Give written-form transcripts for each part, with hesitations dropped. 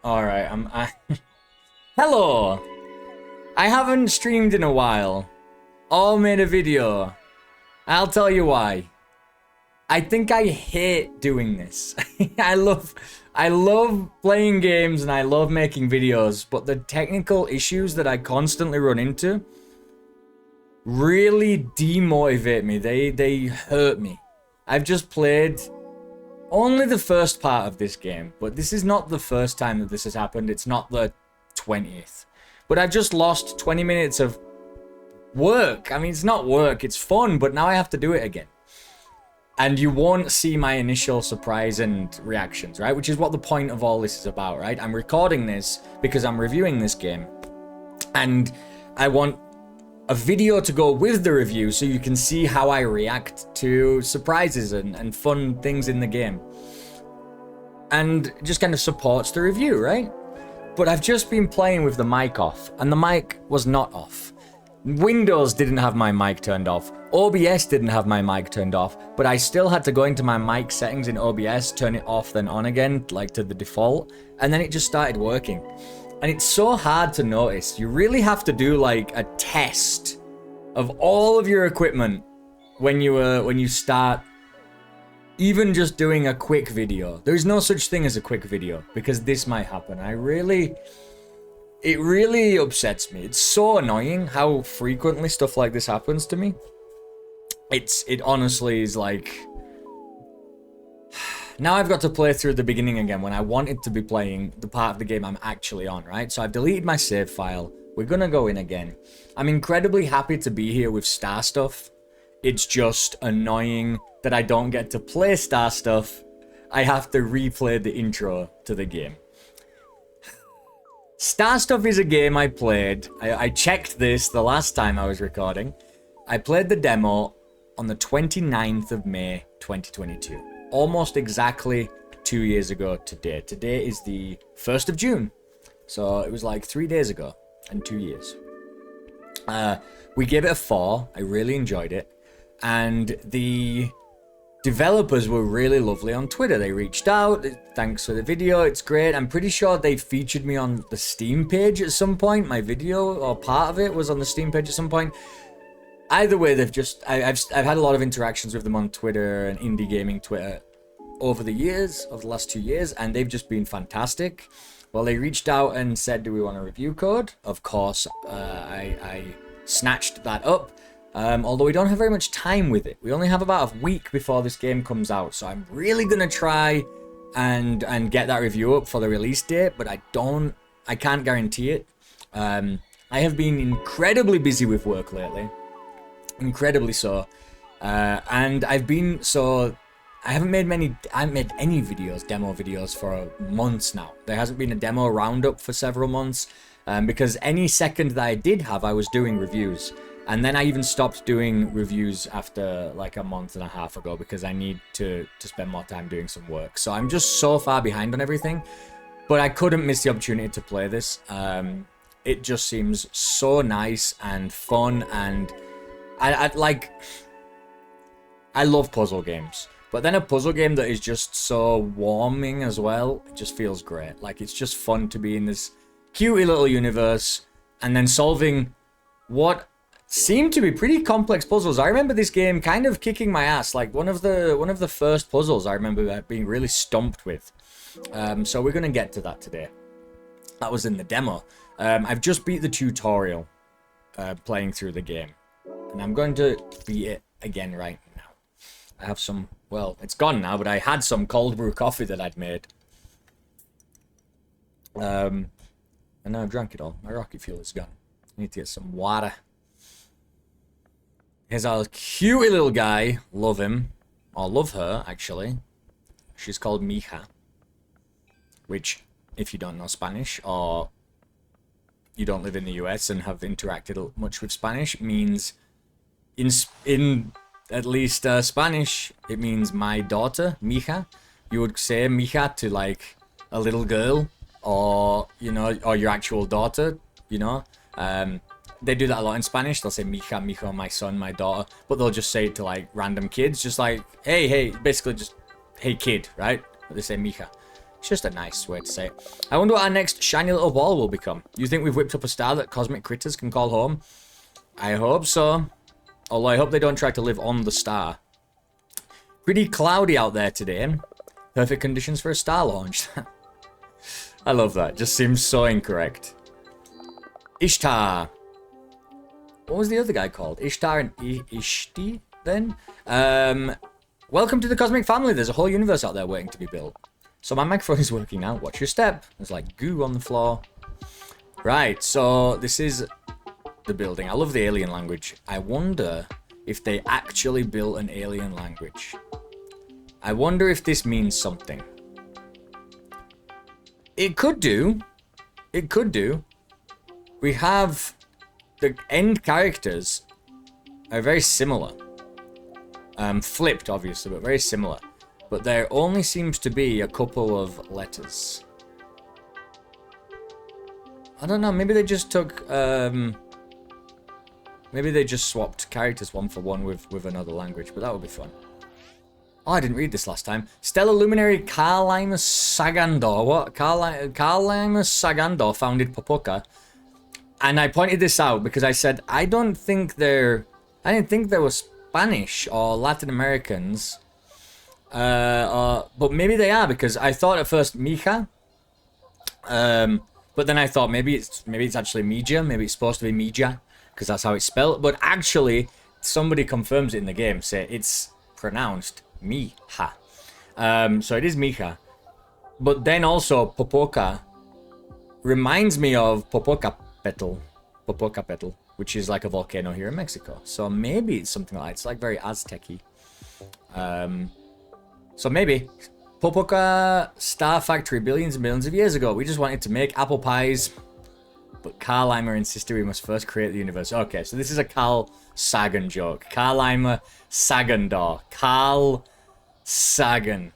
Alright, Hello! I haven't streamed in a while. Or made a video. I'll tell you why. I think I hate doing this. I love playing games and I love making videos, but the technical issues that I constantly run into really demotivate me. They hurt me. I've just played only the first part of this game, but this is not the first time that this has happened. It's not the 20th. But I've just lost 20 minutes of work. I mean, it's not work, it's fun, but now I have to do it again. And you won't see my initial surprise and reactions, right? Which is what the point of all this is about, right? I'm recording this because I'm reviewing this game. And I want a video to go with the review so you can see how I react to surprises and fun things in the game. And it just kind of supports the review, right? But I've just been playing with the mic off, and the mic was not off. Windows didn't have my mic turned off. OBS didn't have my mic turned off, but I still had to go into my mic settings in OBS, turn it off, then on again, like to the default, and then it just started working. And it's so hard to notice. You really have to do like a test of all of your equipment when you start even just doing a quick video. There's no such thing as a quick video because this might happen. It really upsets me. It's so annoying how frequently stuff like this happens to me. It honestly is like, now I've got to play through the beginning again when I wanted to be playing the part of the game I'm actually on, right? So I've deleted my save file. We're gonna go in again. I'm incredibly happy to be here with Star Stuff. It's just annoying that I don't get to play Star Stuff. I have to replay the intro to the game. Star Stuff is a game I played. I checked this the last time I was recording. I played the demo on the 29th of May, 2022. Almost exactly 2 years ago today. Today is the 1st of June. So it was like 3 days ago and 2 years. We gave it a 4. I really enjoyed it. And the developers were really lovely on Twitter. They reached out. Thanks for the video. It's great. I'm pretty sure they featured me on the Steam page at some point. My video or part of it was on the Steam page at some point. Either way, I've had a lot of interactions with them on Twitter and indie gaming Twitter over the last 2 years, and they've just been fantastic. Well, they reached out and said, do we want a review code? Of course, I snatched that up. Although we don't have very much time with it. We only have about a week before this game comes out, so I'm really gonna try and get that review up for the release date, but I can't guarantee it. I have been incredibly busy with work lately. Incredibly so. And I haven't made any videos, demo videos for months now. There hasn't been a demo roundup for several months, because any second that I did have, I was doing reviews. And then I even stopped doing reviews after like a month and a half ago because I need to spend more time doing some work. So I'm just so far behind on everything, but I couldn't miss the opportunity to play this. It just seems so nice and fun, and I love puzzle games. But then a puzzle game that is just so warming as well, it just feels great. Like, it's just fun to be in this cutie little universe and then solving what seem to be pretty complex puzzles. I remember this game kind of kicking my ass. Like one of the first puzzles I remember being really stumped with. So we're gonna get to that today. That was in the demo. I've just beat the tutorial, playing through the game, and I'm going to beat it again right now. I have some, well, it's gone now, but I had some cold brew coffee that I'd made. And now I've drank it all. My rocket fuel is gone. I need to get some water. Here's our cute little guy. Love him. Or love her, actually. She's called Mija. Which, if you don't know Spanish, or you don't live in the US and have interacted much with Spanish, means, in at least Spanish, it means my daughter, Mija. You would say Mija to, like, a little girl, or, you know, or your actual daughter, you know. They do that a lot in Spanish. They'll say mija, mijo, my son, my daughter. But they'll just say it to, like, random kids. Just like, hey, basically just, hey, kid, right? But they say mija. It's just a nice way to say it. I wonder what our next shiny little ball will become. You think we've whipped up a star that cosmic critters can call home? I hope so. Although I hope they don't try to live on the star. Pretty cloudy out there today. Perfect conditions for a star launch. I love that. Just seems so incorrect. Ishtar. What was the other guy called? Ishtar and Ishti, then? Welcome to the cosmic family. There's a whole universe out there waiting to be built. So my microphone is working now. Watch your step. There's like goo on the floor. Right, so this is the building. I love the alien language. I wonder if they actually built an alien language. I wonder if this means something. It could do. It could do. We have the end characters are very similar. Flipped, obviously, but very similar. But there only seems to be a couple of letters. I don't know, maybe they just took, maybe they just swapped characters one for one with another language, but that would be fun. Oh, I didn't read this last time. Stellar Luminary Carlimus Sagandor. What? Carlimus Sagandor founded Popoka. And I pointed this out because I said, I didn't think they were Spanish or Latin Americans. But maybe they are, because I thought at first Mija. But then I thought maybe it's actually Mija. Maybe it's supposed to be Mija, because that's how it's spelled. But actually, somebody confirms it in the game. Say it's pronounced Mija. So it is Mija. But then also Popoka reminds me of Popocatépetl, which is like a volcano here in Mexico. So maybe it's something like that. It's like very Aztec-y. So maybe Popoka Star Factory billions and billions of years ago. We just wanted to make apple pies, but Carlimer insisted we must first create the universe. Okay, so this is a Carl Sagan joke. Carlimer Sagandor. Carl Sagan.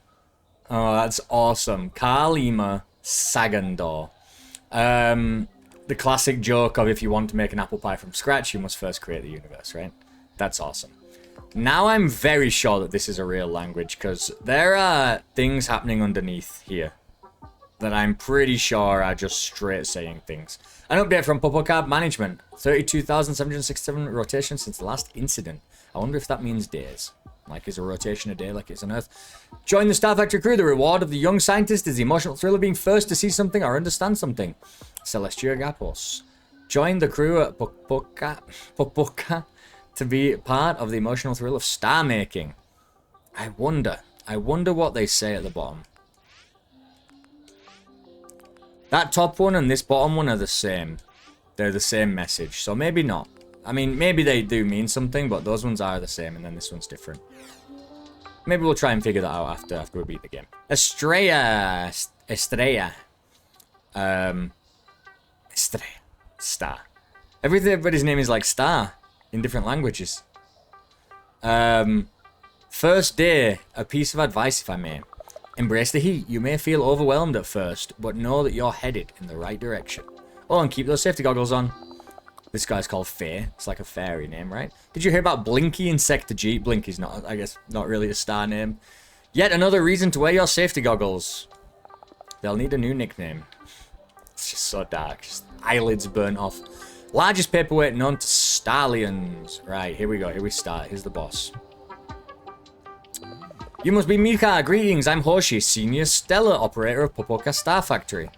Oh, that's awesome. Carlimer Sagandor. The classic joke of if you want to make an apple pie from scratch, you must first create the universe, right? That's awesome. Now I'm very sure that this is a real language, because there are things happening underneath here that I'm pretty sure are just straight saying things. An update from Popocab Management. 32,767 rotations since the last incident. I wonder if that means days. Like, is a rotation a day like it's on Earth? Join the Star Factory crew. The reward of the young scientist is the emotional thrill of being first to see something or understand something. Celestia Gapos. Join the crew at Popoka to be part of the emotional thrill of star making. I wonder what they say at the bottom. That top one and this bottom one are the same. They're the same message, so maybe not. I mean, maybe they do mean something, but those ones are the same, and then this one's different. Maybe we'll try and figure that out after we beat the game. Estrella. Star. Everybody's name is like Star in different languages. First day, a piece of advice, if I may. Embrace the heat. You may feel overwhelmed at first, but know that you're headed in the right direction. Oh, and keep those safety goggles on. This guy's called Faye. It's like a fairy name, right? Did you hear about Blinky in Sector G? Blinky's not, I guess, not really a star name. Yet another reason to wear your safety goggles. They'll need a new nickname. It's just so dark. Just eyelids burnt off. Largest paperweight known to Starlions. Right, here we go. Here we start. Here's the boss. You must be Mika. Greetings, I'm Hoshi, Senior Stellar Operator of Popoka Star Factory.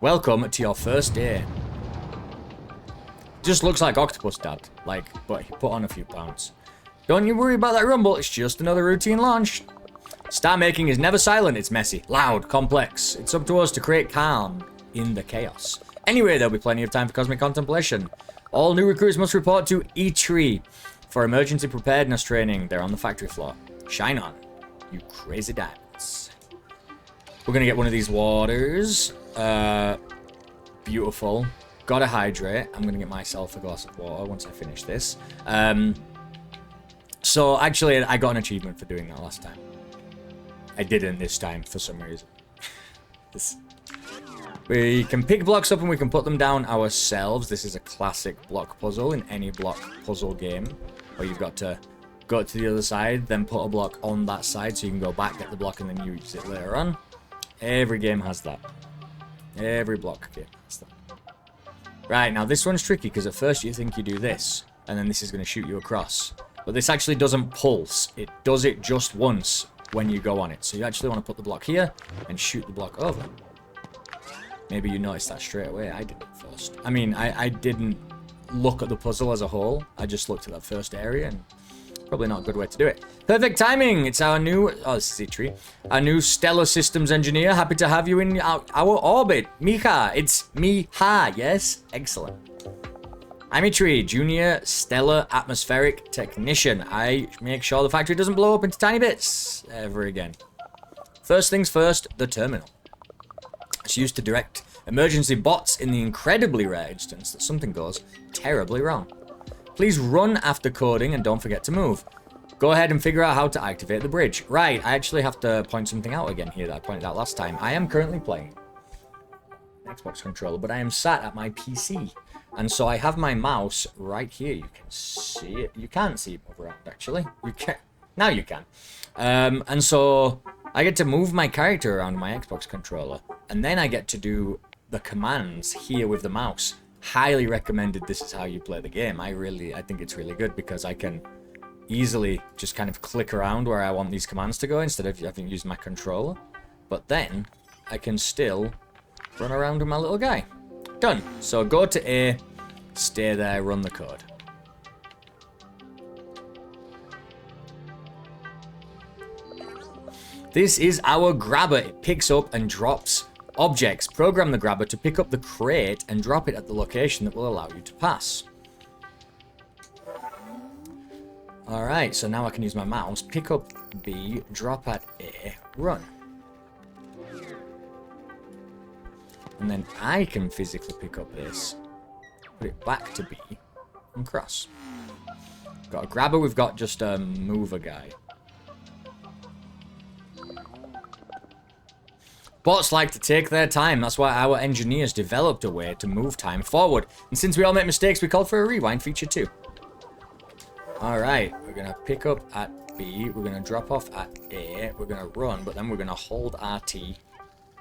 Welcome to your first day. Just looks like Octopus Dad, like, but he put on a few pounds. Don't you worry about that rumble, it's just another routine launch. Star making is never silent, it's messy, loud, complex. It's up to us to create calm in the chaos. Anyway, there'll be plenty of time for cosmic contemplation. All new recruits must report to E3 for emergency preparedness training. They're on the factory floor. Shine on, you crazy diamonds. We're gonna get one of these waters. Beautiful. Gotta hydrate. I'm gonna get myself a glass of water once I finish this. So actually, I got an achievement for doing that last time. I didn't this time for some reason. We can pick blocks up and we can put them down ourselves. This is a classic block puzzle in any block puzzle game, where you've got to go to the other side, then put a block on that side so you can go back, get the block, and then use it later on. Every game has that. Every block game has that. Right, now this one's tricky because at first you think you do this, and then this is going to shoot you across. But this actually doesn't pulse. It does it just once when you go on it. So you actually want to put the block here and shoot the block over. Maybe you noticed that straight away. I didn't first. I mean, I didn't look at the puzzle as a whole. I just looked at that first area, and probably not a good way to do it. Perfect timing. It's our new... Oh, this is Itri. Our new Stellar Systems Engineer. Happy to have you in our orbit. Mika. It's Miha. Yes? Excellent. I'm Itri, Junior Stellar Atmospheric Technician. I make sure the factory doesn't blow up into tiny bits ever again. First things first, the terminal. It's used to direct emergency bots in the incredibly rare instance that something goes terribly wrong. Please run after coding and don't forget to move. Go ahead and figure out how to activate the bridge. Right, I actually have to point something out again here that I pointed out last time. I am currently playing an Xbox controller, but I am sat at my PC. And so I have my mouse right here. You can see it. You can't see it move around, actually. You can. Now you can. And so I get to move my character around my Xbox controller. And then I get to do the commands here with the mouse. Highly recommended this is how you play the game. I think it's really good because I can easily just kind of click around where I want these commands to go instead of having used my controller. But then I can still run around with my little guy. Done. So go to A, stay there, run the code. This is our grabber. It picks up and drops objects. Program the grabber to pick up the crate and drop it at the location that will allow you to pass. Alright, so now I can use my mouse, pick up B, drop at A, run. And then I can physically pick up this, put it back to B, and cross. Got a grabber, we've got just a mover guy. Bots like to take their time, that's why our engineers developed a way to move time forward. And since we all make mistakes, we called for a rewind feature too. Alright, we're going to pick up at B, we're going to drop off at A, we're going to run, but then we're going to hold RT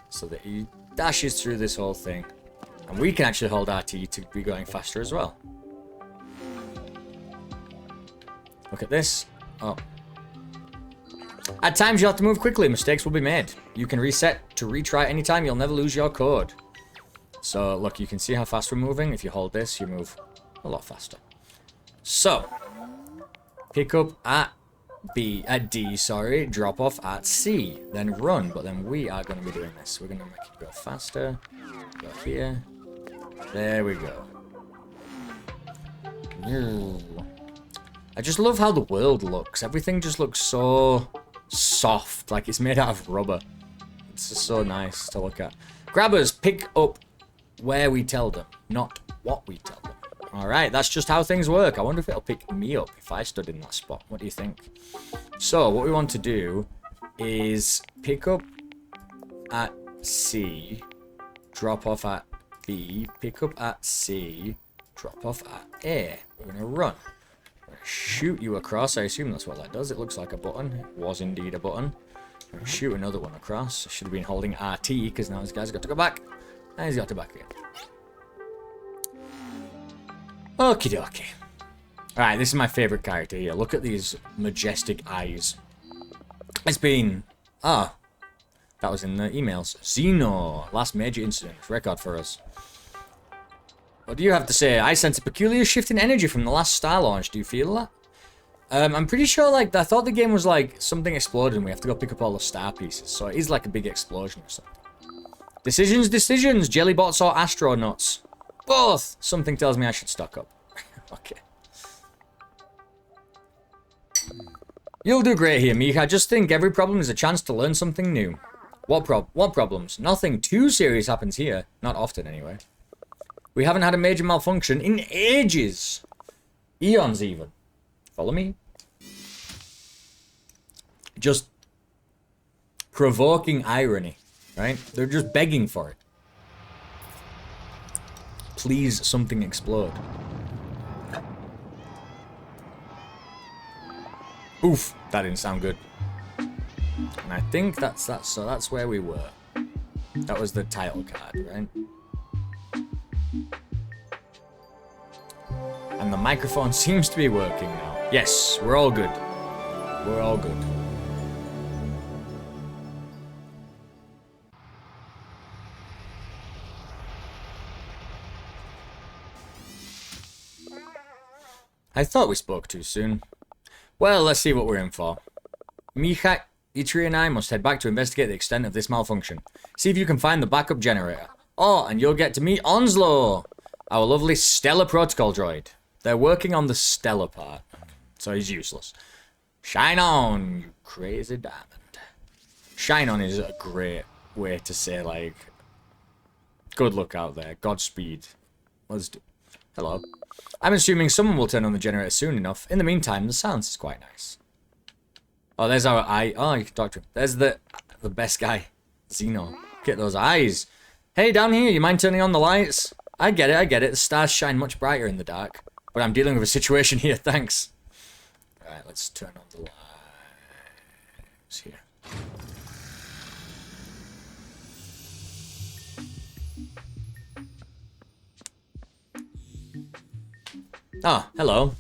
so that he dashes through this whole thing. And we can actually hold RT to be going faster as well. Look at this. Oh. At times you'll have to move quickly, mistakes will be made. You can reset to retry anytime, you'll never lose your code. So look, you can see how fast we're moving. If you hold this, you move a lot faster. So, pick up at D, sorry, drop off at C, then run. But then we are going to be doing this. We're going to make it go faster. Go here. There we go. I just love how the world looks. Everything just looks so soft, like it's made out of rubber. It's just so nice to look at. Grabbers pick up where we tell them, not what we tell them. Alright, that's just how things work. I wonder if it'll pick me up if I stood in that spot. What do you think? So, what we want to do is pick up at C, drop off at B, pick up at C, drop off at A. We're going to run. We're going to shoot you across. I assume that's what that does. It looks like a button. It was indeed a button. We're going to shoot another one across. I should have been holding RT because now this guy's got to go back. And he's got to back again. Okie dokie. Alright, this is my favorite character here. Look at these majestic eyes. It's been... that was in the emails. Xeno. Last major incident. Record for us. What do you have to say? I sense a peculiar shift in energy from the last star launch. Do you feel that? I'm pretty sure, like, I thought the game was like something exploded and we have to go pick up all the star pieces. So it is like a big explosion or something. Decisions. Jellybots or astronauts? Both! Something tells me I should stock up. Okay. You'll do great here, Mika. Just think, every problem is a chance to learn something new. What problems? Nothing too serious happens here. Not often, anyway. We haven't had a major malfunction in ages. Eons, even. Follow me? Just provoking irony, right? They're just begging for it. Please, something explode. Oof, that didn't sound good. And I think that's that. So that's where we were. That was the title card, right? And the microphone seems to be working now. Yes, we're all good. We're all good. I thought we spoke too soon. Well, let's see what we're in for. Mika, Itri and I must head back to investigate the extent of this malfunction. See if you can find the backup generator. Oh, and you'll get to meet Onslow, our lovely Stellar Protocol droid. They're working on the Stellar part, so he's useless. Shine on, you crazy diamond. Shine on is a great way to say, like, good luck out there, Godspeed. Let's do. Hello. I'm assuming someone will turn on the generator soon enough. In the meantime, the silence is quite nice. Oh, there's our eye. Oh, you can talk to him. There's the best guy, Xeno. Get those eyes. Hey, down here, you mind turning on the lights? I get it, I get it. The stars shine much brighter in the dark. But I'm dealing with a situation here, thanks. Alright, let's turn on the lights here. Ah, hello.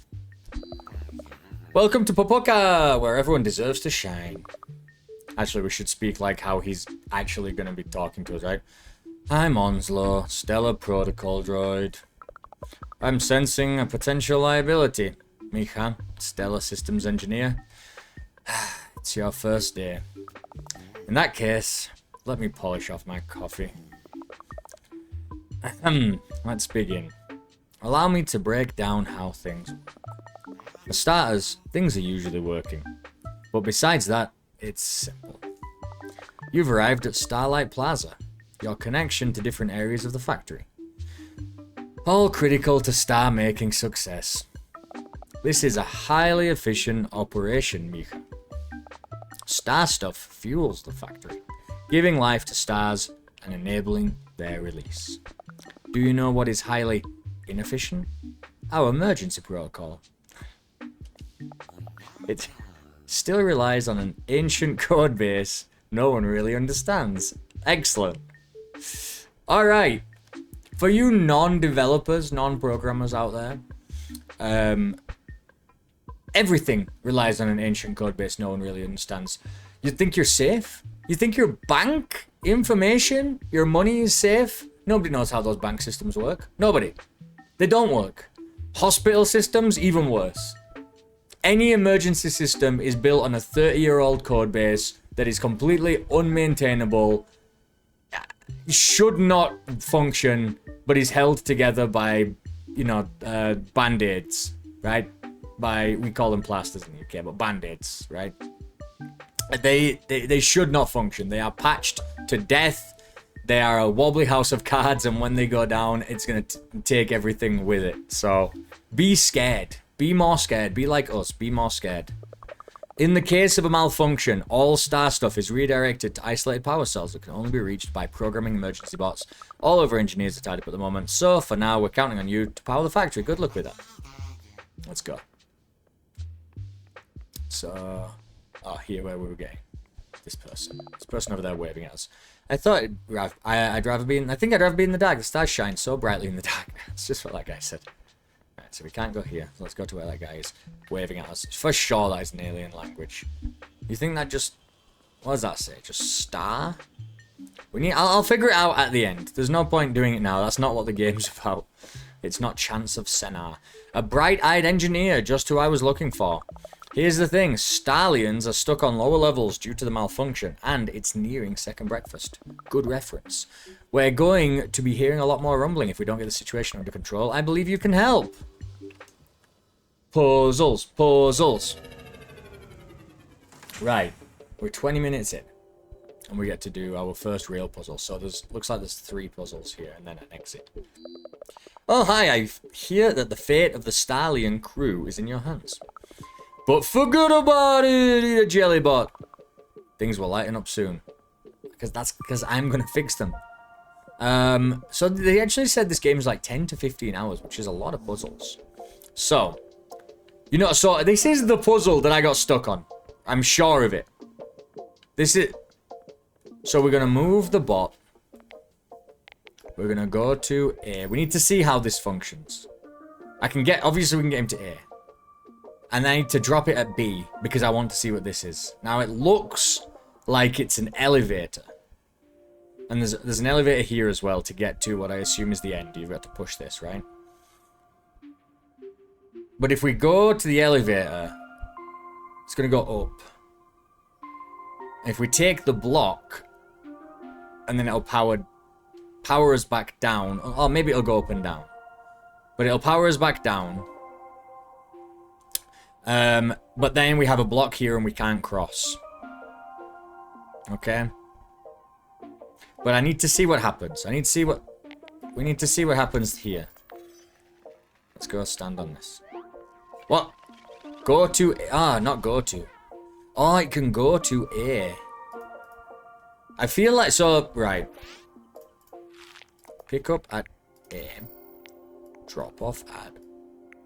Welcome to Popoka, where everyone deserves to shine. Actually, we should speak like how he's actually going to be talking to us, right? I'm Onslow, Stellar Protocol droid. I'm sensing a potential liability. Mika, Stellar Systems Engineer. It's your first day. In that case, let me polish off my coffee. Let's begin. Allow me to break down how things work. For starters, things are usually working. But besides that, it's simple. You've arrived at Starlight Plaza, your connection to different areas of the factory. All critical to star-making success. This is a highly efficient operation, Mika. Star stuff fuels the factory, giving life to stars and enabling their release. Do you know what is highly inefficient? Our emergency protocol. It still relies on an ancient code base no one really understands. Excellent. Alright. For you non-developers, non-programmers out there, everything relies on an ancient code base no one really understands. You think you're safe? You think your bank information, your money is safe? Nobody knows how those bank systems work. Nobody. They don't work. Hospital systems, even worse. Any emergency system is built on a 30-year-old code base that is completely unmaintainable, should not function, but is held together by, you know, band-aids, right? We call them plasters in the UK, but band-aids, right? They should not function. They are patched to death. They are a wobbly house of cards, and when they go down, it's going to take everything with it. So, be scared. Be more scared. Be like us. Be more scared. In the case of a malfunction, all star stuff is redirected to isolated power cells that can only be reached by programming emergency bots. All of our engineers are tied up at the moment, so for now, we're counting on you to power the factory. Good luck with that. Let's go. So, here where we were getting. This person over there waving at us. I thought I'd rather be in. I think I'd rather be in the dark. The stars shine so brightly in the dark. It's just what that guy said. Right, so we can't go here. Let's go to where that guy is waving at us. For sure, that is an alien language. You think that just? What does that say? Just star? We need. I'll figure it out at the end. There's no point doing it now. That's not what the game's about. It's not Chance of Senar. A bright-eyed engineer, just who I was looking for. Here's the thing, Starlions are stuck on lower levels due to the malfunction, and it's nearing second breakfast. Good reference. We're going to be hearing a lot more rumbling if we don't get the situation under control. I believe you can help. Puzzles, puzzles. Right, we're 20 minutes in, and we get to do our first real puzzle. So looks like there's 3 puzzles here, and then an exit. Oh, hi, I hear that the fate of the Starlion crew is in your hands. But forget about it, eat a jelly bot. Things will lighten up soon. Because I'm going to fix them. So they actually said this game is like 10 to 15 hours, which is a lot of puzzles. So, you know, so this is the puzzle that I got stuck on. I'm sure of it. This is... So we're going to move the bot We're gonna go to A. We need to see how this functions. Obviously we can get him to A. And I need to drop it at B because I want to see what this is. Now it looks like it's an elevator. And there's an elevator here as well to get to what I assume is the end. You've got to push this, right? But if we go to the elevator, it's going to go up. If we take the block, and then it'll power us back down. Or maybe it'll go up and down. But it'll power us back down. But then we have a block here and we can't cross. Okay? But I need to see what happens. We need to see what happens here. Let's go stand on this. What? Go to... not go to. Oh, it can go to A. I feel like... So, right. Pick up at A. Drop off at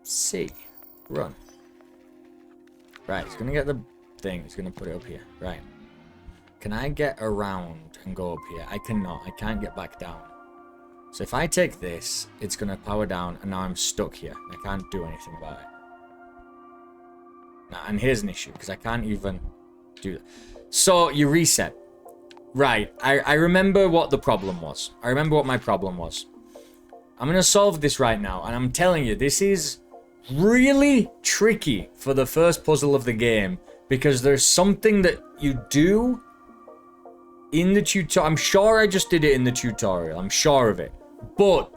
C. Run. Right, he's gonna get the thing. He's gonna put it up here. Right. Can I get around and go up here? I cannot. I can't get back down. So if I take this, it's gonna power down, and now I'm stuck here. I can't do anything about it. Now, and here's an issue, because I can't even do that. So, you reset. Right, I remember what the problem was. I remember what my problem was. I'm gonna solve this right now, and I'm telling you, this is really tricky for the first puzzle of the game, because there's something that you do in the tutorial. I'm sure I just did it in the tutorial. I'm sure of it. But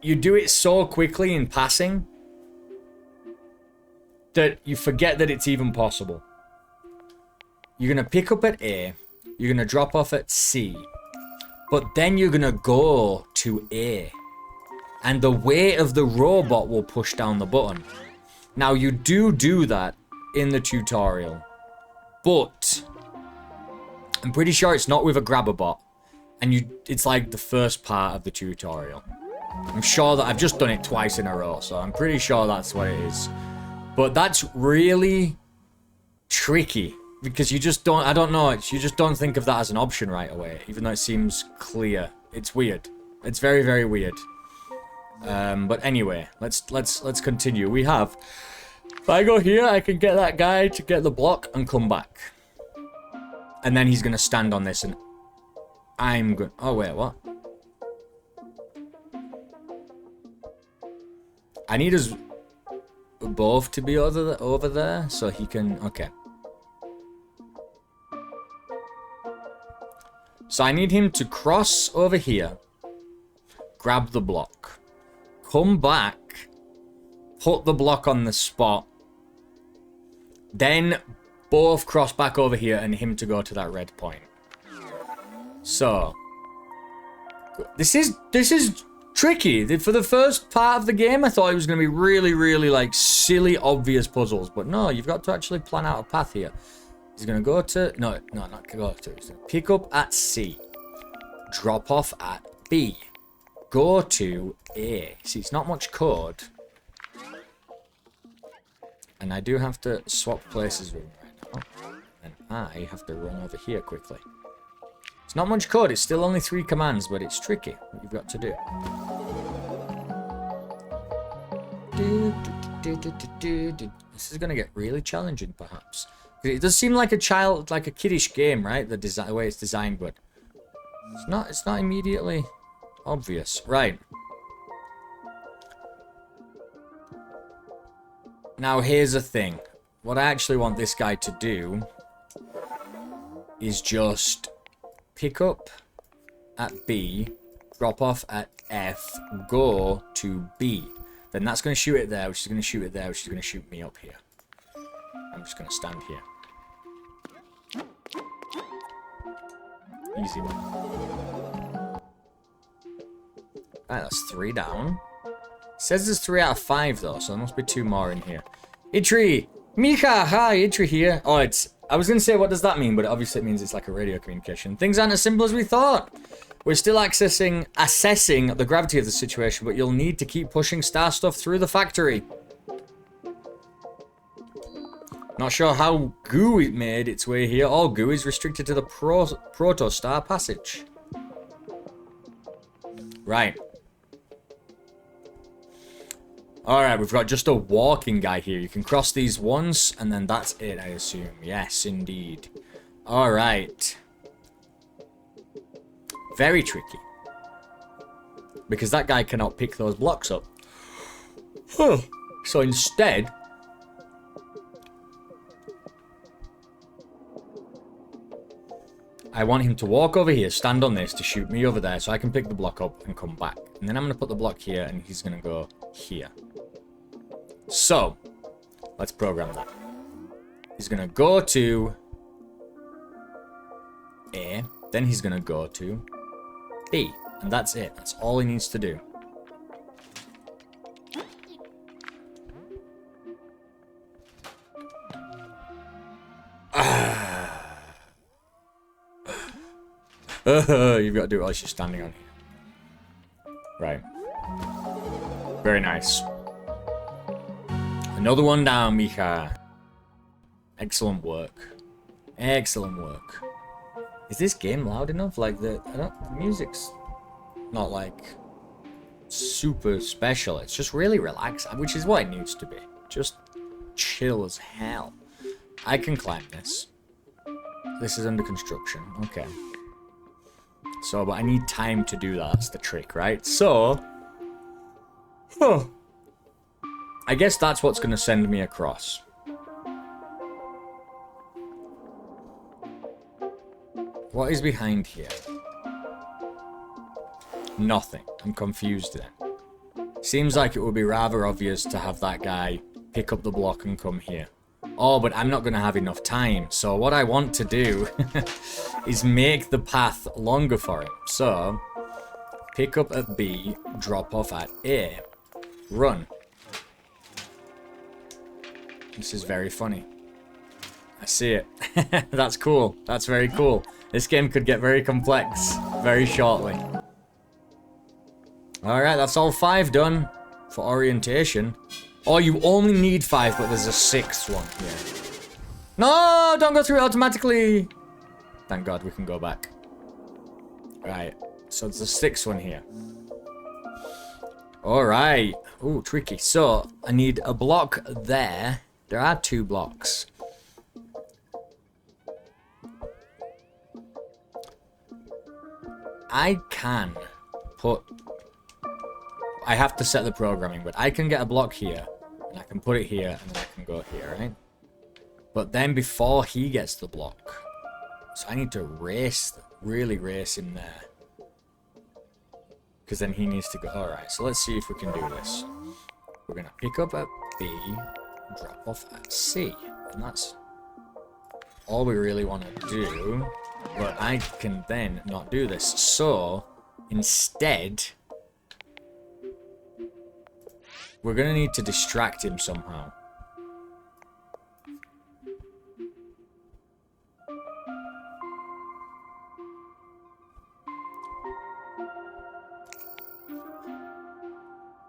you do it so quickly in passing that you forget that it's even possible. You're going to pick up at A. You're going to drop off at C. But then you're going to go to A. And the weight of the robot will push down the button. Now, you do that in the tutorial. But I'm pretty sure it's not with a grabber bot. And it's like the first part of the tutorial. I'm sure that I've just done it twice in a row. So I'm pretty sure that's what it is. But that's really tricky. Because you just don't, I don't know, you just don't think of that as an option right away. Even though it seems clear. It's weird. It's very, very weird. But anyway, let's continue. We have, if I go here, I can get that guy to get the block and come back. And then he's going to stand on this and I'm going, oh wait, what? I need us both to be over there so he can, okay. So I need him to cross over here, grab the block, come back, put the block on the spot, then both cross back over here and him to go to that red point. So this is tricky. For the first part of the game, I thought it was going to be really, really like silly, obvious puzzles, but no, you've got to actually plan out a path here. He's going to go to... No, not go to. He's going to pick up at C. Drop off at B. Go to A. See, it's not much code. And I do have to swap places with him right now. And I have to run over here quickly. It's not much code. It's still only 3 commands, but it's tricky what you've got to do. This is going to get really challenging, perhaps. It does seem like a kiddish game, right? The way it's designed, but it's not immediately obvious. Right. Now here's the thing. What I actually want this guy to do is just pick up at B, drop off at F, go to B. Then that's going to shoot it there, which is going to shoot it there, which is going to shoot me up here. I'm just going to stand here. Easy one. Right, that's 3 down. It says there's 3 out of 5 though, so there must be 2 more in here. Itri! Mika! Hi, Itri here. Oh, I was going to say, what does that mean? But obviously it means it's like a radio communication. Things aren't as simple as we thought. We're still assessing the gravity of the situation, but you'll need to keep pushing star stuff through the factory. Not sure how goo it made its way here. All goo is restricted to the proto-star passage. Right. Alright, we've got just a walking guy here. You can cross these once, and then that's it, I assume. Yes, indeed. Alright. Very tricky. Because that guy cannot pick those blocks up. So instead... I want him to walk over here, stand on this to shoot me over there so I can pick the block up and come back. And then I'm going to put the block here and he's going to go here. So, let's program that. He's going to go to A, then he's going to go to B. And that's it. That's all he needs to do. You've got to do it while she's standing on here. Right. Very nice. Another one down, Mija. Excellent work. Excellent work. Is this game loud enough? Like, the music's not, like, super special. It's just really relaxed, which is what it needs to be. Just chill as hell. I can climb this. This is under construction. Okay. So, but I need time to do that. That's the trick, right? So, I guess that's what's going to send me across. What is behind here? Nothing. I'm confused then. Seems like it would be rather obvious to have that guy pick up the block and come here. Oh, but I'm not going to have enough time. So what I want to do is make the path longer for him. So, pick up at B, drop off at A. Run. This is very funny. I see it. That's cool. That's very cool. This game could get very complex very shortly. Alright, that's all 5 done for orientation. Oh, you only need 5, but there's a 6th one here. No, don't go through it automatically. Thank God we can go back. Right, so there's a 6th one here. Alright. Ooh, tricky. So, I need a block there. There are 2 blocks. I can put... I have to set the programming, but I can get a block here. And I can put it here, and then I can go here, right? But then before he gets the block... So I need to race, really race him there. Because then he needs to go... Alright, so let's see if we can do this. We're going to pick up at B, drop off at C. And that's all we really want to do. But I can then not do this. So, instead, we're going to need to distract him somehow.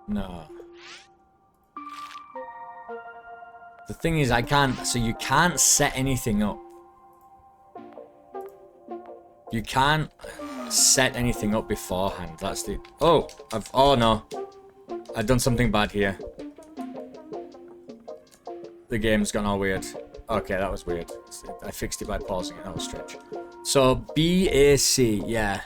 No. The thing is, I can't... So you can't set anything up. You can't set anything up beforehand. That's the... Oh! Oh, no. I've done something bad here. The game's gone all weird. Okay, that was weird. I fixed it by pausing it. That was strange. So, BAC. Yeah.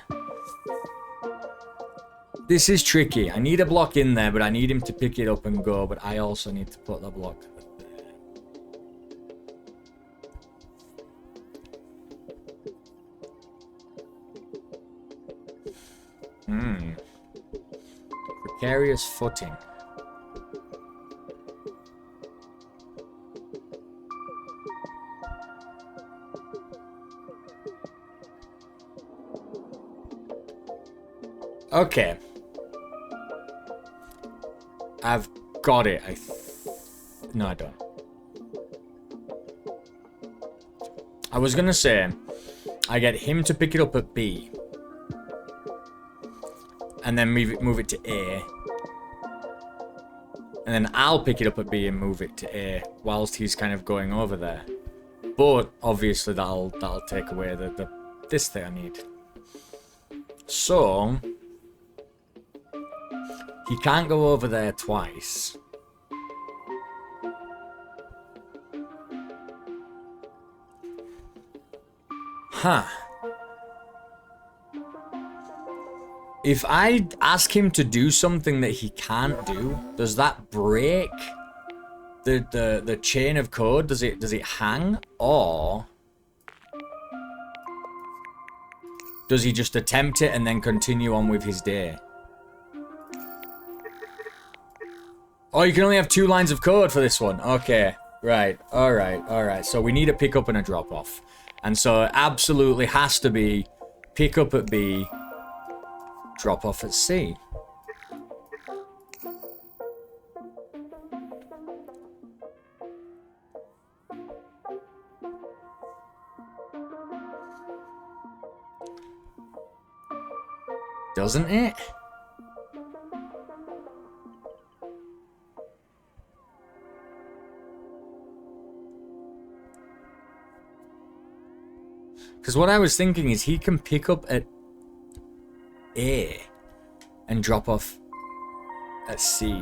This is tricky. I need a block in there, but I need him to pick it up and go. But I also need to put the block there. Precarious footing. Okay. I've got it. No, I don't. I was gonna say, I get him to pick it up at B. And then move it to A. And then I'll pick it up at B and move it to A whilst he's kind of going over there. But obviously that'll take away this thing I need. So He can't go over there twice. Huh. If I ask him to do something that he can't do, does that break the chain of code? Does it hang? Or does he just attempt it and then continue on with his day? Oh, you can only have 2 lines of code for this one. Okay. Right. Alright. So we need a pick up and a drop off. And so it absolutely has to be pick up at B, drop off at C. Doesn't it? Because what I was thinking is he can pick up at A and drop off at C.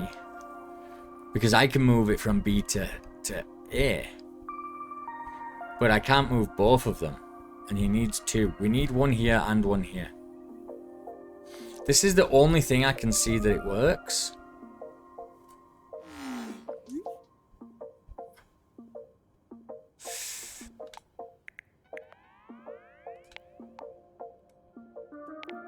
Because I can move it from B to A. But I can't move both of them. And he needs 2. We need one here and one here. This is the only thing I can see that it works.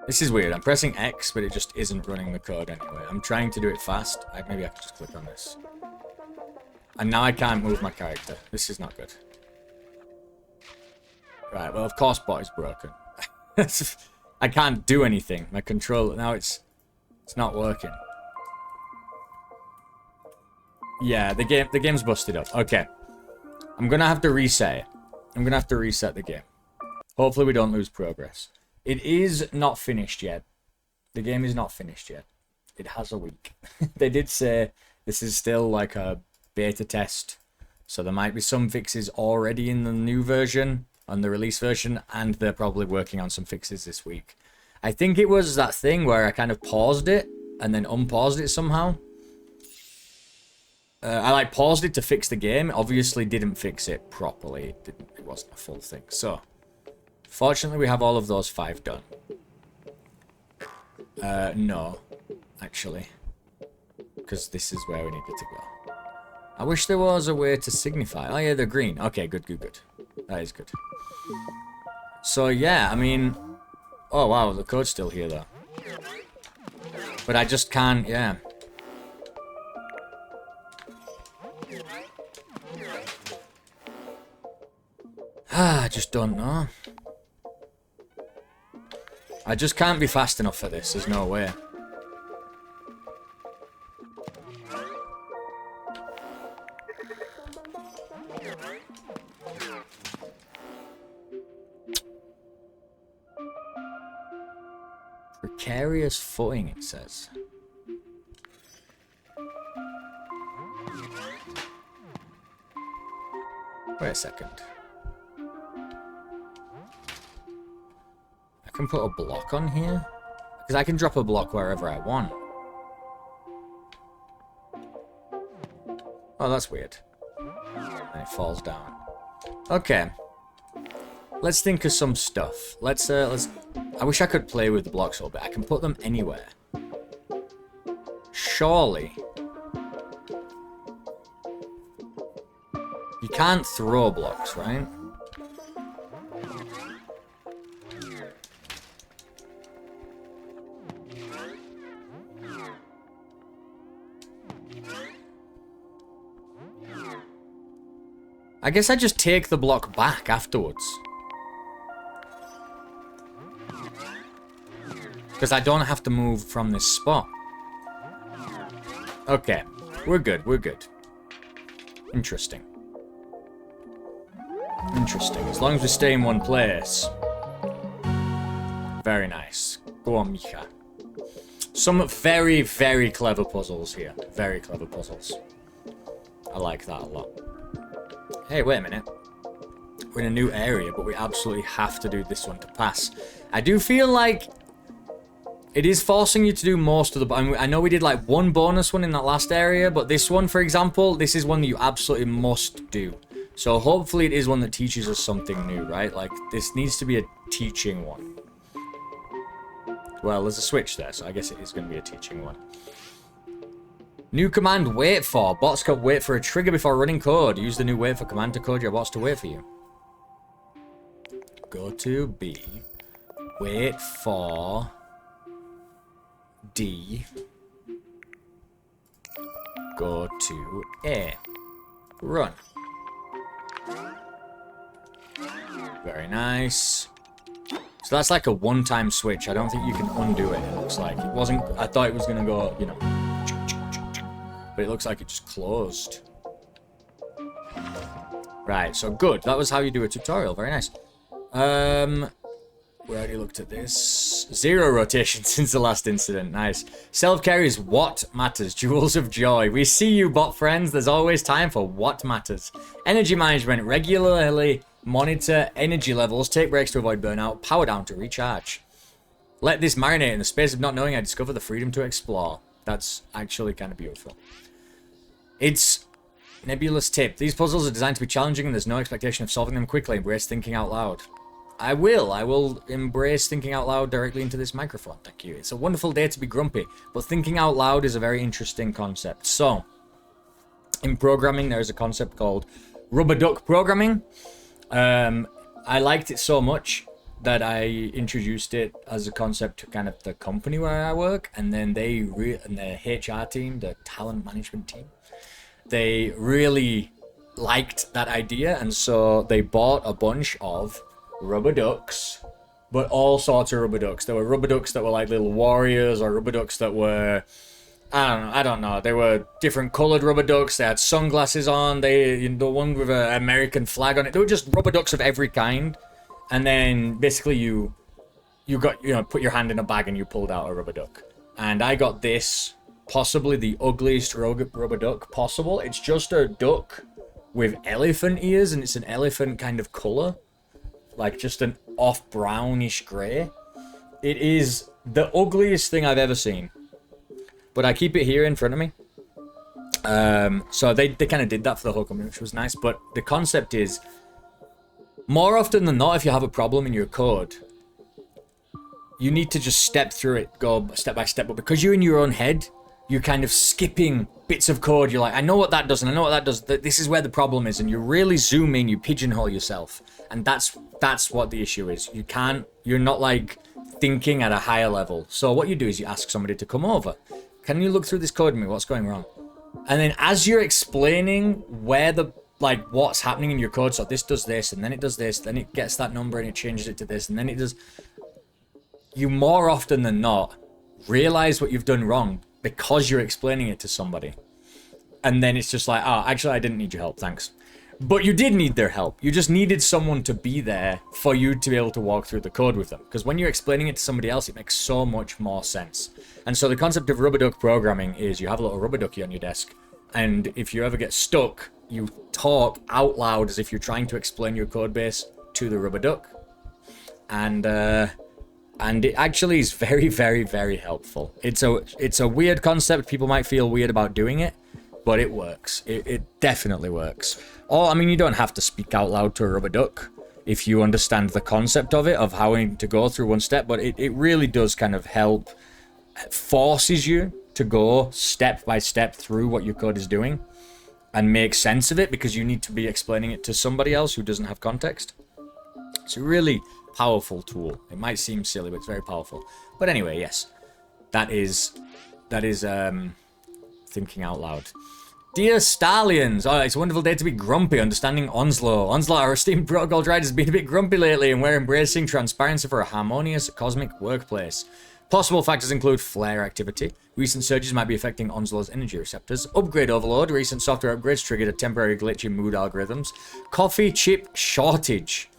This is weird. I'm pressing X, but it just isn't running the code anyway. I'm trying to do it fast. Maybe I could just click on this. And now I can't move my character. This is not good. Right, well, of course bot is broken. I can't do anything. My controller, now it's not working. Yeah, the game's busted up. Okay. I'm gonna have to reset it. I'm gonna have to reset the game. Hopefully we don't lose progress. It is not finished yet. The game is not finished yet. It has a week. They did say this is still like a beta test. So there might be some fixes already in the new version, on the release version, and they're probably working on some fixes this week. I think it was that thing where I kind of paused it and then unpaused it somehow. I like paused it to fix the game. Obviously didn't fix it properly. It wasn't a full thing. So fortunately, we have all of those 5 done. No, actually. Because this is where we needed to go. I wish there was a way to signify. Oh, yeah, they're green. Okay, good. That is good. So, yeah, I mean... Oh, wow, the code's still here, though. But I just can't, yeah. I just don't know. I just can't be fast enough for this. There's no way. Precarious footing, it says. Wait a second. I can put a block on here? Because I can drop a block wherever I want. Oh, that's weird. And it falls down. Okay. Let's think of some stuff. Let's I wish I could play with the blocks a little bit. I can put them anywhere. Surely. You can't throw blocks, right? I guess I just take the block back afterwards. Because I don't have to move from this spot. Okay. We're good. Interesting. As long as we stay in one place. Very nice. Go on, Mika. Some very, very clever puzzles here. Very clever puzzles. I like that a lot. Hey, wait a minute. We're in a new area, but we absolutely have to do this one to pass. I do feel like It is forcing you to do most of the... I know we did like one bonus one in that last area, but this one, for example, this is one that you absolutely must do. So hopefully it is one that teaches us something new, right? Like, this needs to be a teaching one. Well, there's a switch there, so I guess it is going to be a teaching one. New command, wait for. Bots can wait for a trigger before running code. Use the new wait for command to code your bots to wait for you. Go to B. Wait for... D. Go to A. Run. Very nice. So that's like a one-time switch. I don't think you can undo it, it looks like. It wasn't... I thought it was going to go, you know... But it looks like it just closed. Right, so good. That was how you do a tutorial. Very nice. We already looked at this. 0 rotation since the last incident. Nice. Self-care is what matters. Jewels of joy. We see you, bot friends. There's always time for what matters. Energy management. Regularly monitor energy levels. Take breaks to avoid burnout. Power down to recharge. Let this marinate in the space of not knowing. I discover the freedom to explore. That's actually kind of beautiful. It's nebulous tip. These puzzles are designed to be challenging and there's no expectation of solving them quickly. Embrace thinking out loud. I will embrace thinking out loud directly into this microphone. Thank you. It's a wonderful day to be grumpy, but thinking out loud is a very interesting concept. So, in programming, there's a concept called rubber duck programming. I liked it so much that I introduced it as a concept to kind of the company where I work, and then and the HR team, the talent management team, they really liked that idea, and so they bought a bunch of rubber ducks, but all sorts of rubber ducks. There were rubber ducks that were like little warriors, or rubber ducks that were, I don't know. They were different colored rubber ducks. They had sunglasses on. The one with an American flag on it. They were just rubber ducks of every kind. And then basically you got, put your hand in a bag and you pulled out a rubber duck. And I got this, possibly the ugliest rubber duck possible. It's just a duck with elephant ears, and it's an elephant kind of color. Like just an off brownish grey. It is the ugliest thing I've ever seen. But I keep it here in front of me. So they kind of did that for the whole company, which was nice. But the concept is, more often than not, if you have a problem in your code, you need to just step through it, go step by step. But because you're in your own head, you're kind of skipping bits of code. You're like, I know what that does, and I know what that does. This is where the problem is. And you really zoom in, you pigeonhole yourself. And that's what the issue is. You're not like thinking at a higher level. So what you do is you ask somebody to come over. Can you look through this code with me? What's going wrong? And then as you're explaining what's happening in your code, so this does this, and then it does this, then it gets that number and it changes it to this, and then it does... You more often than not realize what you've done wrong because you're explaining it to somebody. And then it's just like, oh, actually, I didn't need your help, thanks. But you did need their help. You just needed someone to be there for you to be able to walk through the code with them. Because when you're explaining it to somebody else, it makes so much more sense. And so the concept of rubber duck programming is you have a little rubber ducky on your desk. And if you ever get stuck, you talk out loud as if you're trying to explain your code base to the rubber duck. And it actually is very, very, very helpful. It's a weird concept. People might feel weird about doing it, but it works. It definitely works. Or, I mean, you don't have to speak out loud to a rubber duck if you understand the concept of it, of how to go through one step, but it really does kind of help, forces you to go step by step through what your code is doing and make sense of it, because you need to be explaining it to somebody else who doesn't have context. It's a really powerful tool. It might seem silly, but it's very powerful. But anyway, yes, that is thinking out loud. Dear Stallions, oh, it's a wonderful day to be grumpy, understanding Onslow. Onslow, our esteemed protocol rider, has been a bit grumpy lately, and we're embracing transparency for a harmonious cosmic workplace. Possible factors include flare activity. Recent surges might be affecting Onslow's energy receptors. Upgrade overload. Recent software upgrades triggered a temporary glitch in mood algorithms. Coffee chip shortage.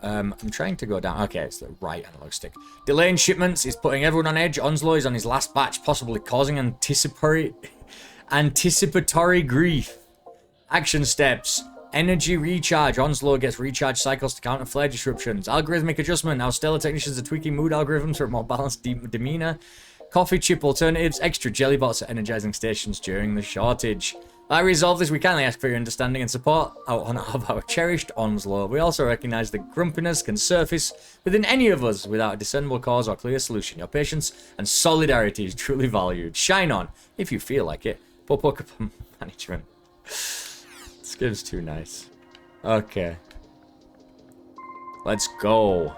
I'm trying to go down. Okay, it's the right analog stick. Delay in shipments is putting everyone on edge. Onslow is on his last batch, possibly causing anticipatory grief. Action steps. Energy recharge. Onslow gets recharge cycles to counter flare disruptions. Algorithmic adjustment. Now stellar technicians are tweaking mood algorithms for a more balanced demeanor. Coffee chip alternatives. Extra jelly bots at energizing stations during the shortage. I resolve this. We kindly ask for your understanding and support of our cherished Onslow. We also recognize that grumpiness can surface within any of us without a discernible cause or clear solution. Your patience and solidarity is truly valued. Shine on, if you feel like it. Poke management. This game's too nice. Okay. Let's go.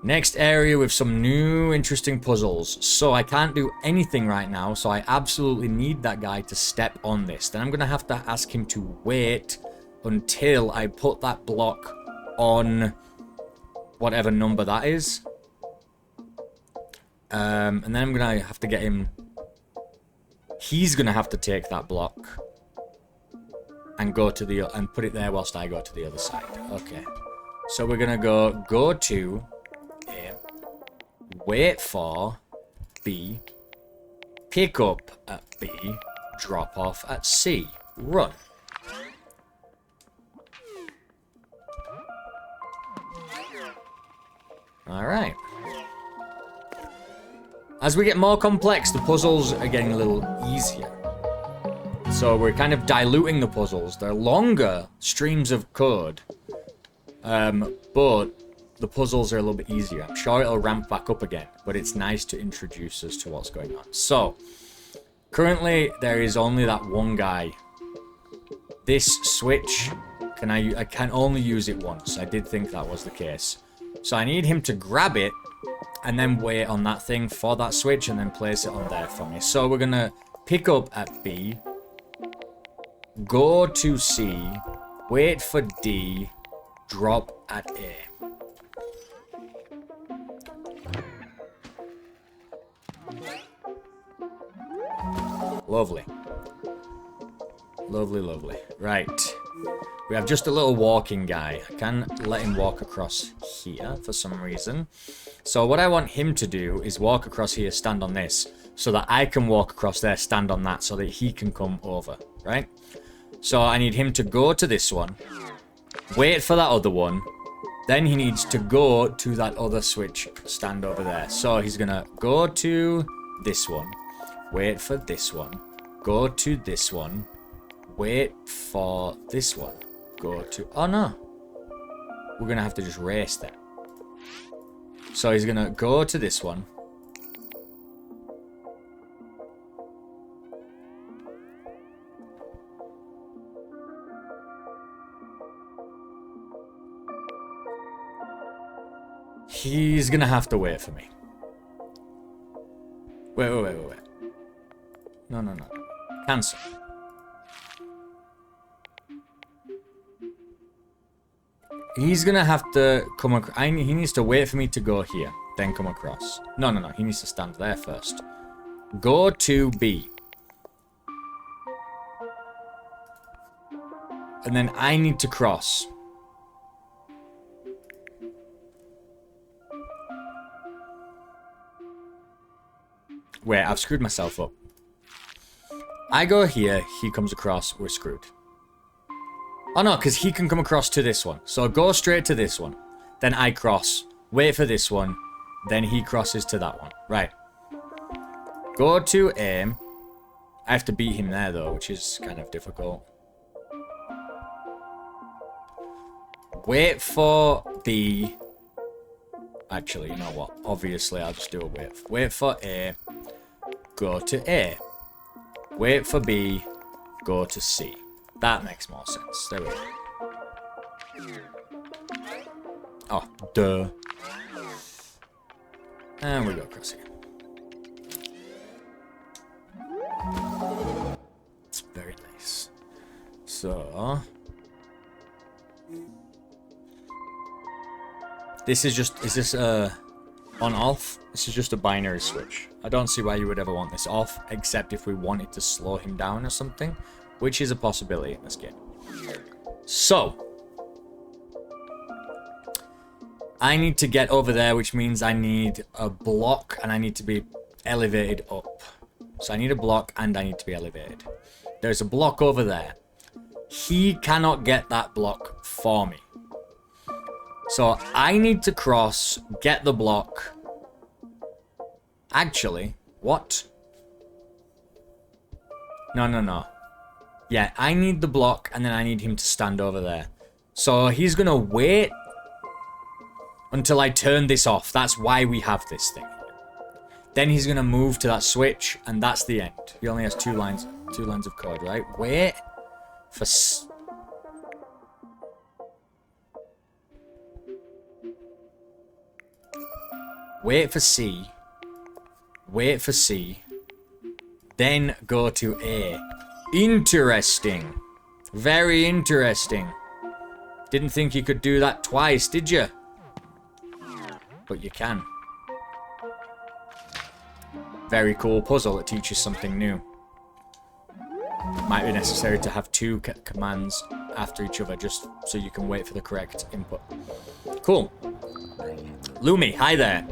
Next area with some new interesting puzzles. So I can't do anything right now, so I absolutely need that guy to step on this. Then I'm going to have to ask him to wait until I put that block on whatever number that is. And then I'm going to have to get him... He's going to have to take that block and go to the... and put it there whilst I go to the other side. Okay. So we're going to go to... wait for B, pick up at B, drop off at C, run. Alright. As we get more complex, the puzzles are getting a little easier. So we're kind of diluting the puzzles. They're longer streams of code. But the puzzles are a little bit easier. I'm sure it'll ramp back up again, but it's nice to introduce us to what's going on. So, currently, there is only that one guy. This switch, I can only use it once. I did think that was the case. So I need him to grab it, and then wait on that thing for that switch, and then place it on there for me. So we're going to pick up at B, go to C, wait for D, drop at A. Lovely. Lovely, lovely. Right. We have just a little walking guy. I can let him walk across here for some reason. So what I want him to do is walk across here, stand on this, so that I can walk across there, stand on that, so that he can come over, right? So I need him to go to this one, wait for that other one, then he needs to go to that other switch, stand over there. So he's gonna go to this one, wait for this one, go to this one, wait for this one, go to... Oh no! We're gonna have to just race then. So he's gonna go to this one. He's gonna have to wait for me. Wait. No. Cancel. He's gonna have to come across. He needs to wait for me to go here, then come across. No. He needs to stand there first. Go to B. And then I need to cross. Wait, I've screwed myself up. I go here, he comes across, we're screwed. Oh no, because he can come across to this one. So go straight to this one. Then I cross. Wait for this one. Then he crosses to that one. Right. Go to A. I have to beat him there though, which is kind of difficult. Wait for B. Actually, you know what? Obviously, I'll just do a wait. Wait for A. Go to A. Wait for B. Go to C. That makes more sense. There we go. Oh, duh. And we go across here. It's very nice. So... This is just... Is this on-off? This is just a binary switch. I don't see why you would ever want this off, except if we wanted to slow him down or something, which is a possibility in this game. So, I need to get over there, which means I need a block and I need to be elevated up. So I need a block and I need to be elevated. There's a block over there. he cannot get that block for me. So I need to cross, get the block. Actually, what? No. Yeah, I need the block, and then I need him to stand over there. So he's gonna wait until I turn this off. That's why we have this thing. Then he's gonna move to that switch, and that's the end. He only has two lines of code, right? Wait for wait for C. Wait for C. Then go to A. Interesting. Very interesting. Didn't think you could do that twice, did you? But you can. Very cool puzzle that teaches something new. Might be necessary to have two commands after each other just so you can wait for the correct input. Cool. Lumi, hi there.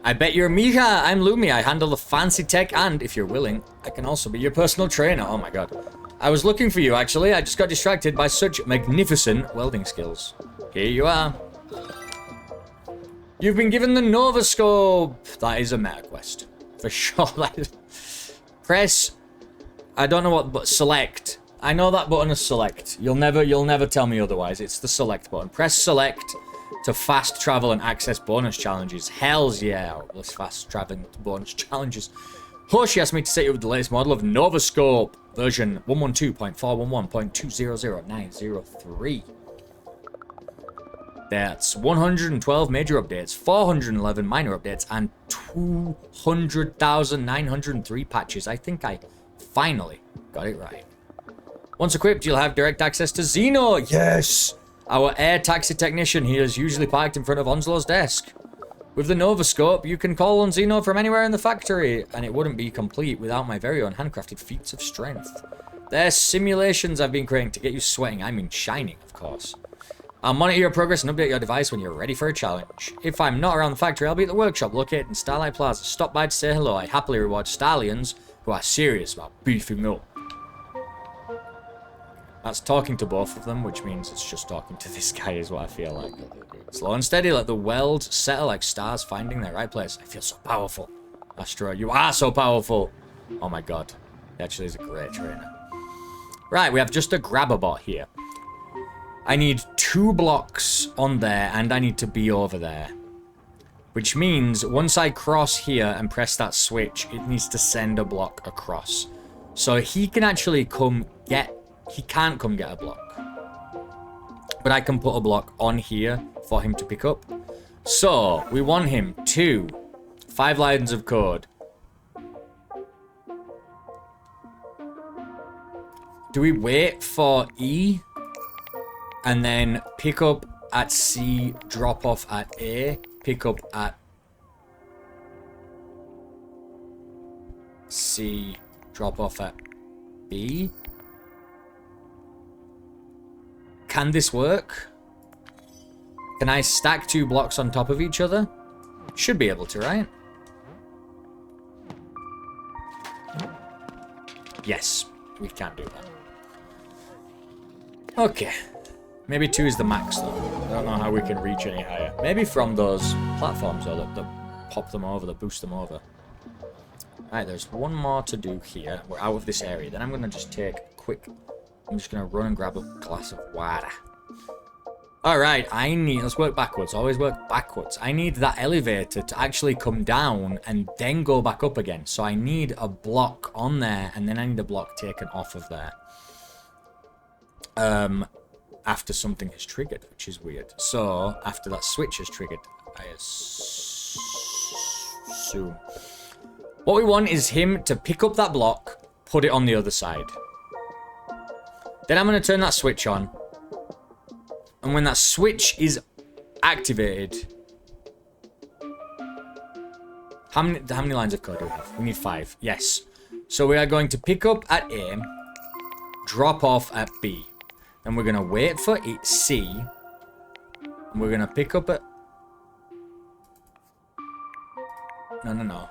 I bet you're Mija. I'm Lumi. I handle the fancy tech and, if you're willing, I can also be your personal trainer. Oh my god. I was looking for you, actually. I just got distracted by such magnificent welding skills. Here you are. You've been given the Nova Scope. That is a meta quest. For sure. Press... I don't know what, but select. I know that button is select. You'll never tell me otherwise. It's the select button. Press select to fast travel and access bonus challenges. Hells yeah. Let's fast traveling to bonus challenges. Hush asked me to set you up with the latest model of Nova Scope. Version 112.411.200903. That's 112 major updates, 411 minor updates, and 200,903 patches. I think I finally got it right. Once equipped, you'll have direct access to Zeno. Yes! Our air taxi technician here is usually parked in front of Onslow's desk. With the Nova Scope, you can call on Zeno from anywhere in the factory, and it wouldn't be complete without my very own handcrafted feats of strength. They're simulations I've been creating to get you sweating. I mean shining, of course. I'll monitor your progress and update your device when you're ready for a challenge. If I'm not around the factory, I'll be at the workshop located in Starlight Plaza. Stop by to say hello. I happily reward stallions who are serious about beefing up. That's talking to both of them, which means it's just talking to this guy is what I feel like. Slow and steady, let the weld settle like stars finding their right place. I feel so powerful. Astro, you are so powerful. Oh my god. He actually is a great trainer. Right, we have just a grabber bot here. I need 2 blocks on there, and I need to be over there. Which means, once I cross here and press that switch, it needs to send a block across. So he can actually come get... He can't come get a block. But I can put a block on here for him to pick up. So, we want him to... 5 lines of code. Do we wait for E? And then pick up at C, drop off at A, pick up at C, drop off at B? Can this work? Can I stack 2 blocks on top of each other? Should be able to, right? Yes, we can do that. Okay. Maybe 2 is the max, though. I don't know how we can reach any higher. Maybe from those platforms, though, that pop them over, that boost them over. Alright, there's one more to do here. We're out of this area. Then I'm going to just take a quick... I'm just going to run and grab a glass of water. Alright, I need... Let's work backwards. Always work backwards. I need that elevator to actually come down and then go back up again. So I need a block on there, and then I need a block taken off of there. After something is triggered, which is weird. So, after that switch is triggered, I assume. What we want is him to pick up that block, put it on the other side. Then I'm going to turn that switch on. And when that switch is activated... How many lines of code do we have? We need 5. Yes. So we are going to pick up at A, drop off at B. And we're going to wait for it, C. And we're going to pick up at... No.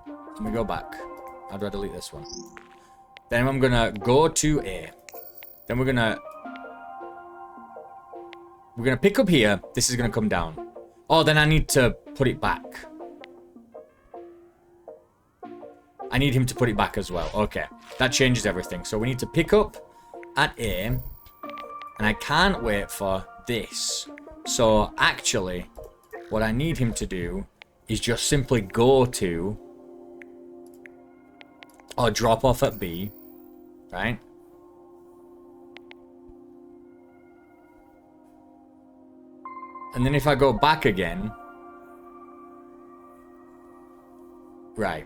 Let me go back. How do I delete this one? Then I'm going to go to A. Then we're gonna pick up here. This is gonna come down. Oh, then I need to put it back. I need him to put it back as well. Okay, that changes everything. So we need to pick up at A, and I can't wait for this. So actually, what I need him to do is just simply go to, or drop off at B, right? And then if I go back again, right.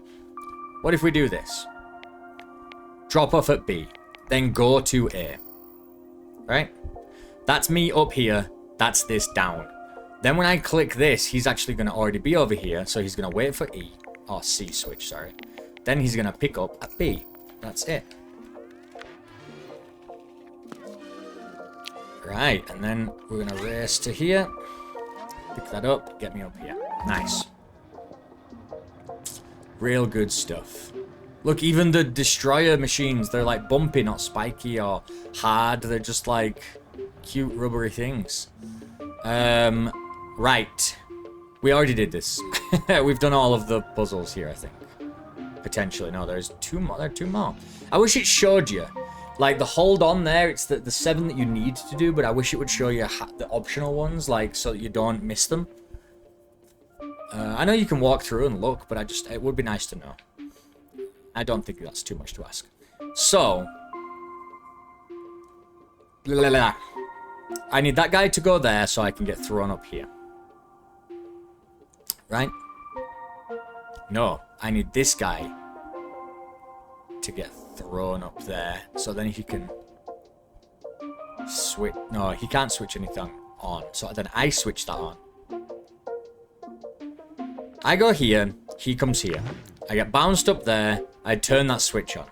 What if we do this? Drop off at B, then go to A, right? That's me up here, that's this down. Then when I click this, he's actually going to already be over here, so he's going to wait for E, or C switch, sorry. Then he's going to pick up at B. That's it. Right, and then we're going to race to here. Pick that up, get me up here. Nice. Real good stuff. Look, even the destroyer machines, they're like bumpy, not spiky or hard. They're just like cute rubbery things. Right. We already did this. We've done all of the puzzles here, I think. Potentially. No, there's two more. There are two more. I wish it showed you. Like, the hold on there, it's the 7 that you need to do, but I wish it would show you the optional ones, like, so that you don't miss them. I know you can walk through and look, but it would be nice to know. I don't think that's too much to ask. So, I need that guy to go there so I can get thrown up here. Right? No, I need this guy to get thrown up there so then he can switch. No, he can't switch anything on, so then I switch that on. I go here, he comes here. I get bounced up there, I turn that switch on.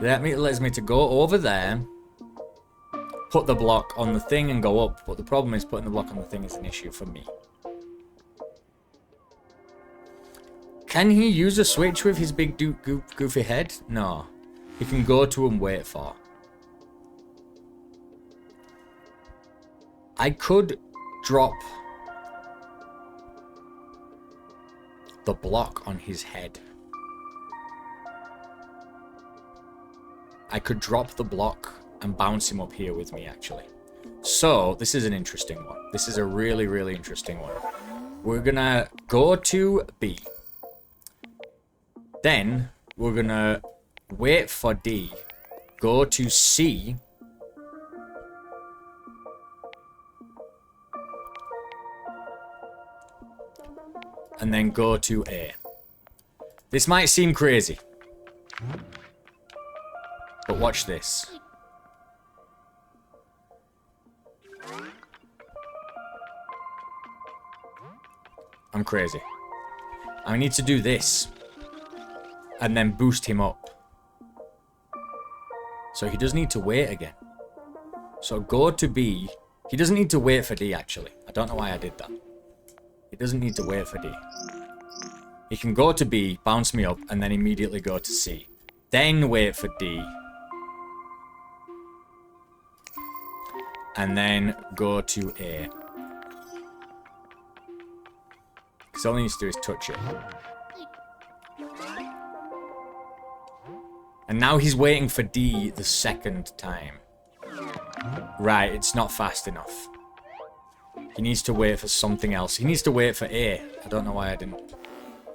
That lets me to go over there, put the block on the thing and go up, but the problem is putting the block on the thing is an issue for me. Can he use a switch with his big goofy head? No. He can go to and wait for. I could drop the block on his head. I could drop the block and bounce him up here with me, actually. So, this is an interesting one. This is a really, really interesting one. We're gonna go to B. Then, we're gonna wait for D. Go to C. And then go to A. This might seem crazy. But watch this. I'm crazy. I need to do this. And then boost him up. So he does need to wait again. So go to B. He doesn't need to wait for D, actually. I don't know why I did that. He doesn't need to wait for D. He can go to B, bounce me up, and then immediately go to C. Then wait for D. And then go to A. Because all he needs to do is touch it. And now he's waiting for D the second time. Right, it's not fast enough. He needs to wait for something else. He needs to wait for A. I don't know why I didn't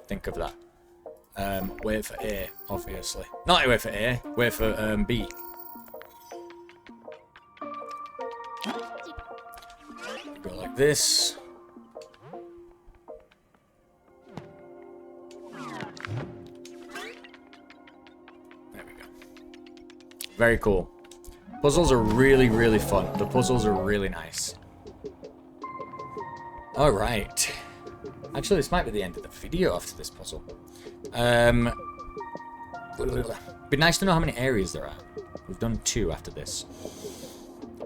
think of that. Wait for A, obviously. Not wait for A, wait for B. Go like this. There we go. Very cool. Puzzles are really, really fun. The puzzles are really nice. Alright. Actually, this might be the end of the video after this puzzle. Be nice to know how many areas there are. We've done 2 after this.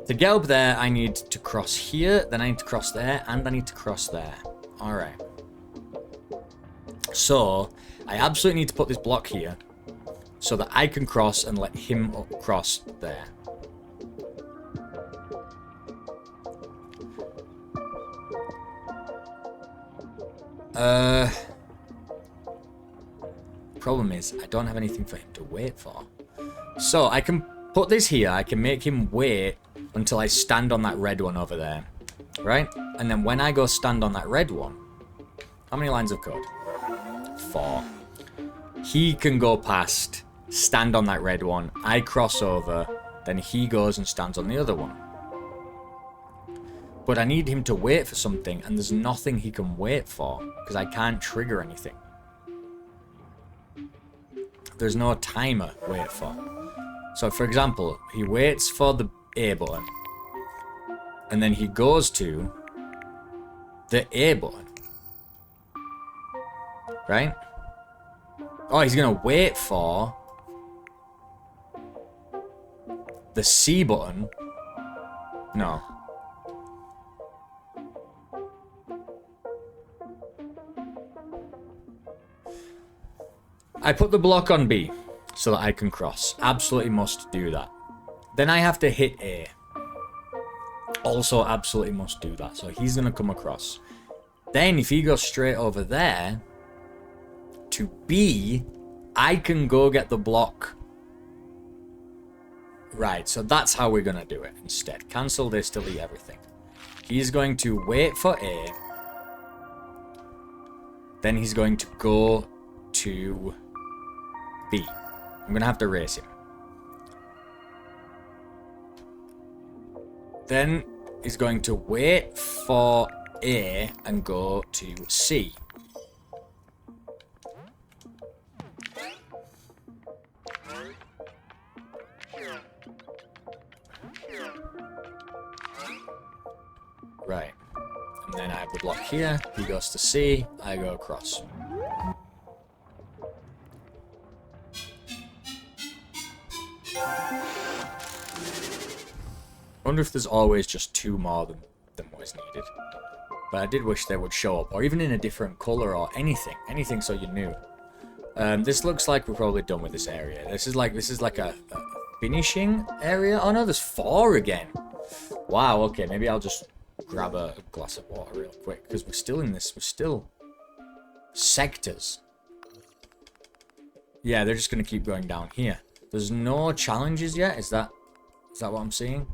To get up there, I need to cross here, then I need to cross there, and I need to cross there. Alright. So, I absolutely need to put this block here, so that I can cross and let him cross there. Problem is, I don't have anything for him to wait for. So, I can put this here. I can make him wait until I stand on that red one over there. Right? And then when I go stand on that red one... How many lines of code? 4. He can go past, stand on that red one. I cross over. Then he goes and stands on the other one. But I need him to wait for something, and there's nothing he can wait for, because I can't trigger anything. There's no timer wait for. So, for example, he waits for the A button, and then he goes to the A button. Right? Oh, he's going to wait for the C button. No. I put the block on B so that I can cross. Absolutely must do that. Then I have to hit A. Also absolutely must do that. So he's going to come across. Then if he goes straight over there to B, I can go get the block. Right, so that's how we're going to do it instead. Cancel this, delete everything. He's going to wait for A. Then he's going to go to B. I'm going to have to erase him. Then he's going to wait for A and go to C. Right. And then I have the block here. He goes to C. I go across. I wonder if there's always just 2 more than what is needed. But I did wish they would show up. Or even in a different colour or anything. Anything so you knew. This looks like we're probably done with this area. This is like a finishing area. Oh no, there's 4 again. Wow, okay. Maybe I'll just grab a glass of water real quick. Because we're still in this. We're still sectors. Yeah, they're just going to keep going down here. There's no challenges yet. Is that what I'm seeing?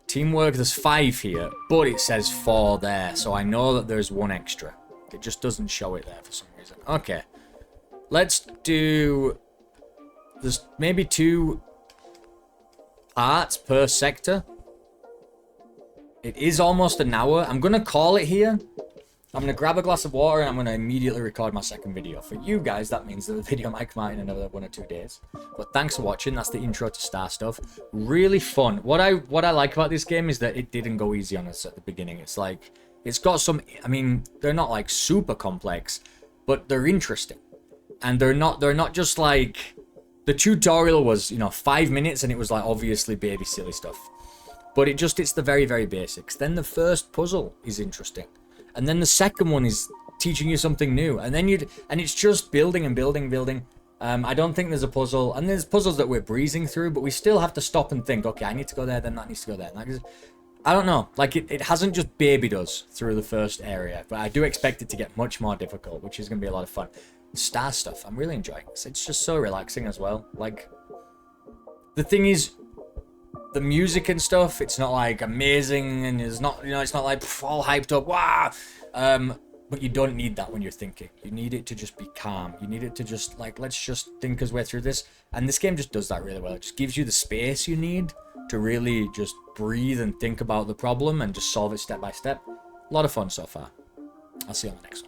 Teamwork, there's 5 here, but it says 4 there, so I know that there's 1 extra. It just doesn't show it there for some reason. Okay. Let's do... There's maybe 2 parts per sector. It is almost an hour. I'm going to call it here. I'm going to grab a glass of water and I'm going to immediately record my second video. For you guys, that means that the video might come out in another 1 or 2 days. But thanks for watching. That's the intro to Star Stuff. Really fun. What I like about this game is that it didn't go easy on us at the beginning. It's like, it's got some, I mean, they're not like super complex, but they're interesting. And they're not just like, the tutorial was, 5 minutes and it was like obviously baby silly stuff. But it's the very, very basics. Then the first puzzle is interesting. And then the second one is teaching you something new. And then it's just building and building. I don't think there's a puzzle. And there's puzzles that we're breezing through, but we still have to stop and think, okay, I need to go there, then that needs to go there. I don't know. Like, it hasn't just babied us through the first area. But I do expect it to get much more difficult, which is going to be a lot of fun. Star Stuff, I'm really enjoying this. It's just so relaxing as well. Like, the thing is, the music and stuff, it's not like amazing and it's not, it's not like all hyped up, wow. But you don't need that when you're thinking. You need it to just be calm. You need it to just like, let's just think our way through this. And this game just does that really well. It just gives you the space you need to really just breathe and think about the problem and just solve it step by step. A lot of fun so far. I'll see you on the next one.